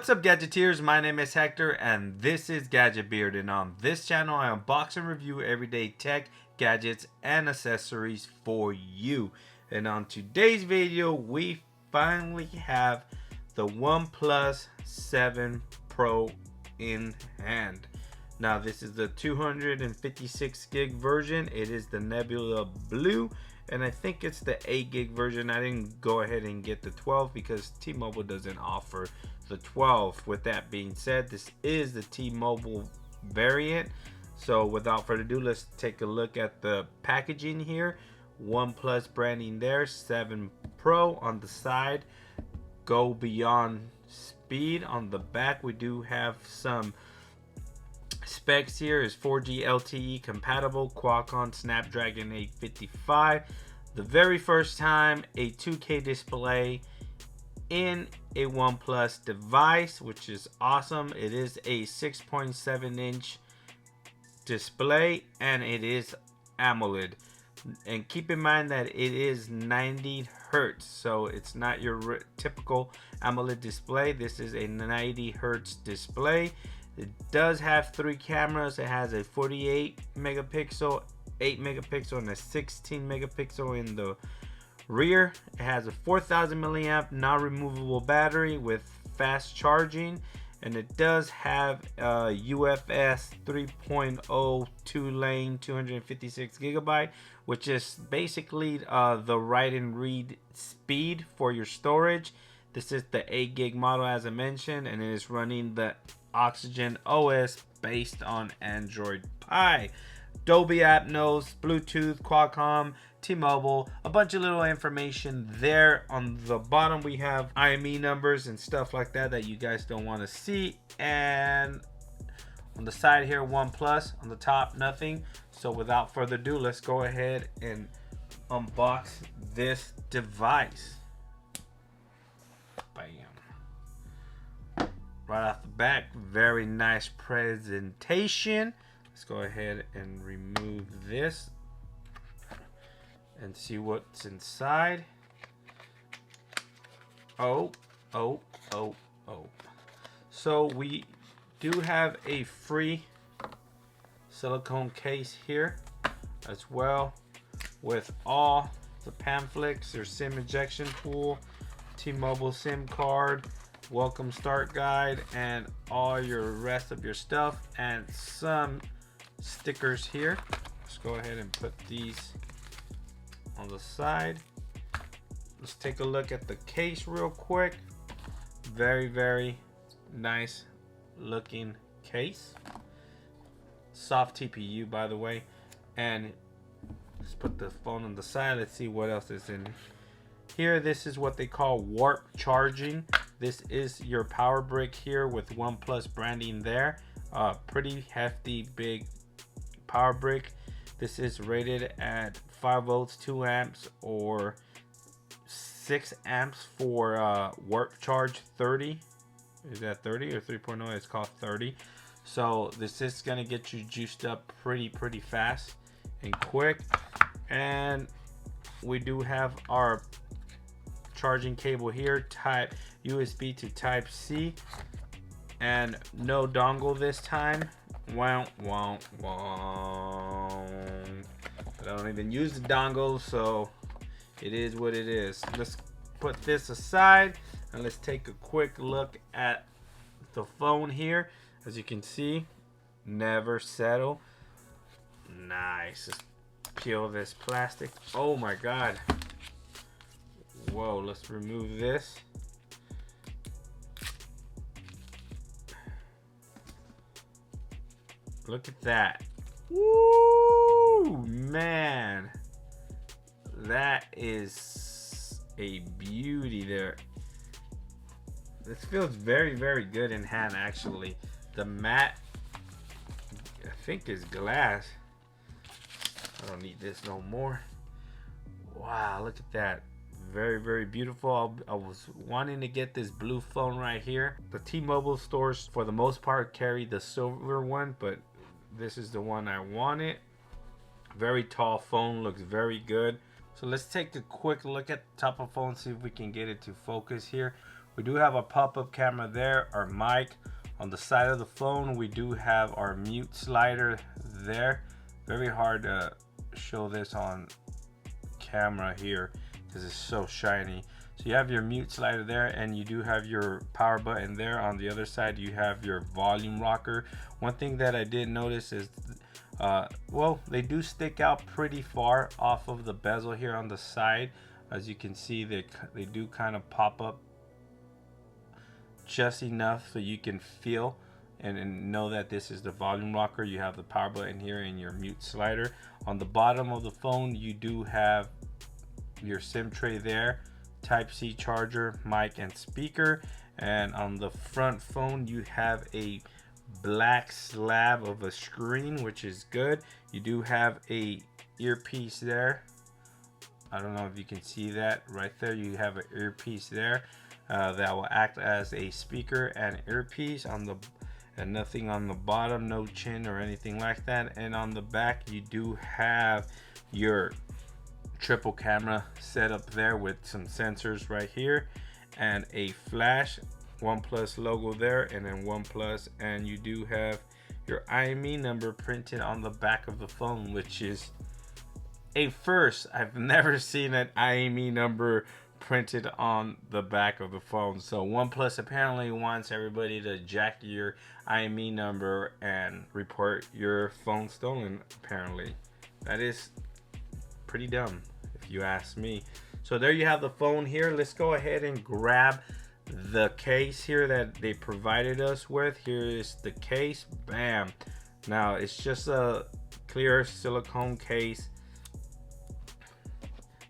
What's up, Gadgeteers? My name is Hector and this is Gadget Beard, and on this channel I unbox and review everyday tech, gadgets, and accessories for you. And on today's video we finally have the OnePlus 7 Pro in hand. Now this is the 256 gig version. It is the Nebula Blue, and I think it's the 8 gig version. I didn't go ahead and get the 12 because T-Mobile doesn't offer the 12. With that being said, this is the T-Mobile variant. So without further ado, let's take a look at the packaging here. OnePlus branding there, 7 Pro on the side. Go beyond speed. On the back we do have some specs here. Is 4G LTE compatible, Qualcomm Snapdragon 855. The very first time a 2K display in a OnePlus device, which is awesome. It is a 6.7 inch display and it is AMOLED. And keep in mind that it is 90 Hertz, so it's not your typical AMOLED display. This is a 90 Hertz display. It does have 3 cameras. It has a 48 megapixel, 8 megapixel, and a 16 megapixel in the rear. It has a 4,000 milliamp non-removable battery with fast charging, and it does have a UFS 3.0 2-lane 256 gigabyte, which is basically the write and read speed for your storage. This is the 8 gig model, as I mentioned, and it is running the Oxygen OS based on Android Pie. Dolby Atmos, Bluetooth, Qualcomm, T-Mobile, a bunch of little information there. On the bottom we have IME numbers and stuff like that you guys don't want to see. And on the side here, OnePlus. On the top, nothing. So without further ado, let's go ahead and unbox this device. Bam. Right off the back, very nice presentation. Let's go ahead and remove this and see what's inside. Oh. So we do have a free silicone case here as well, with all the pamphlets, your SIM ejection tool, T-Mobile SIM card, welcome start guide, and all your rest of your stuff, and some stickers here. Let's go ahead and put these on the side. Let's take a look at the case real quick. Very nice looking case. Soft TPU, by the way. And let's put the phone on the side. Let's see what else is in here. This is what they call warp charging. This is your power brick here with OnePlus branding there. Pretty hefty big power brick. This is rated at 5 volts, 2 amps, or 6 amps for warp charge 30. Is that 30 or 3.0? It's called 30. So this is gonna get you juiced up pretty fast and quick. And we do have our charging cable here, type USB to type C, and no dongle this time. I don't even use the dongle, so it is what it is. Let's put this aside and let's take a quick look at the phone here. As you can see, never settle. Nice. Let's peel this plastic. Oh my god. Whoa, let's remove this. Look at that. Woo, man. That is a beauty there. This feels very good in hand, actually. The matte, I think, is glass. I don't need this no more. Wow, look at that. Very beautiful. I was wanting to get this blue phone right here. The T-Mobile stores for the most part carry the silver one, but this is the one I wanted. Very tall phone, looks very good. So let's take a quick look at the top of the phone, see if we can get it to focus here. We do have a pop-up camera there, our mic. On the side of the phone, we do have our mute slider there. Very hard to show this on camera here because it's so shiny. So you have your mute slider there, and you do have your power button there. On the other side, you have your volume rocker. One thing that I did notice is, well, they do stick out pretty far off of the bezel here on the side. As you can see, they do kind of pop up just enough so you can feel and know that this is the volume rocker. You have the power button here and your mute slider. On the bottom of the phone, you do have your SIM tray there, Type-C charger, mic, and speaker. And on the front phone, you have a black slab of a screen, which is good. You do have a earpiece there. I don't know if you can see that right there. You have an earpiece there that will act as a speaker and earpiece. And nothing on the bottom, no chin or anything like that. And on the back, you do have your triple camera set up there with some sensors right here and a flash, OnePlus logo there, and then OnePlus. And you do have your IMEI number printed on the back of the phone, which is a first. I've never seen an IMEI number printed on the back of the phone. So OnePlus apparently wants everybody to jack your IMEI number and report your phone stolen. Apparently that is pretty dumb if you ask me. So there you have the phone here. Let's go ahead and grab the case here that they provided us with. Here is the case. Bam. Now it's just a clear silicone case,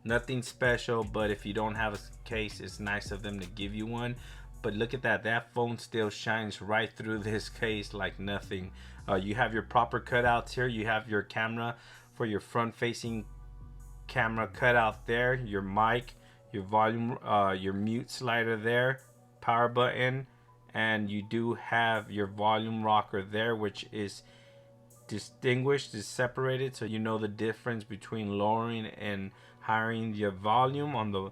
nothing special, but if you don't have a case, it's nice of them to give you one. But look at that, that phone still shines right through this case like nothing. You have your proper cutouts here. You have your camera for your front facing camera cut out there, your mic, your volume, your mute slider there, power button, and you do have your volume rocker there, which is distinguished, is separated, so you know the difference between lowering and higher your volume. On the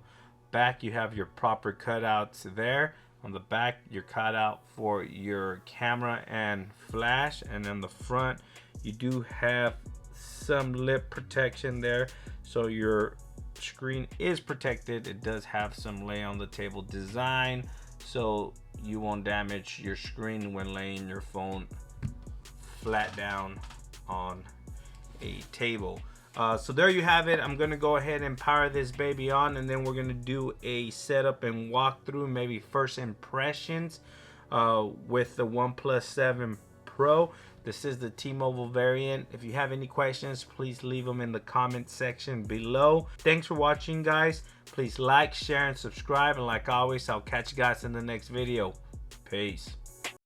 back, you have your proper cutouts there. On the back, your cutout for your camera and flash, and on the front, you do have some lip protection there, so your screen is protected. It does have some lay on the table design, so you won't damage your screen when laying your phone flat down on a table. So there you have it. I'm gonna go ahead and power this baby on, and then we're gonna do a setup and walkthrough, maybe first impressions with the OnePlus 7 Pro. This is the T-Mobile variant. If you have any questions, please leave them in the comment section below. Thanks for watching, guys. Please like, share, and subscribe. And like always, I'll catch you guys in the next video. Peace.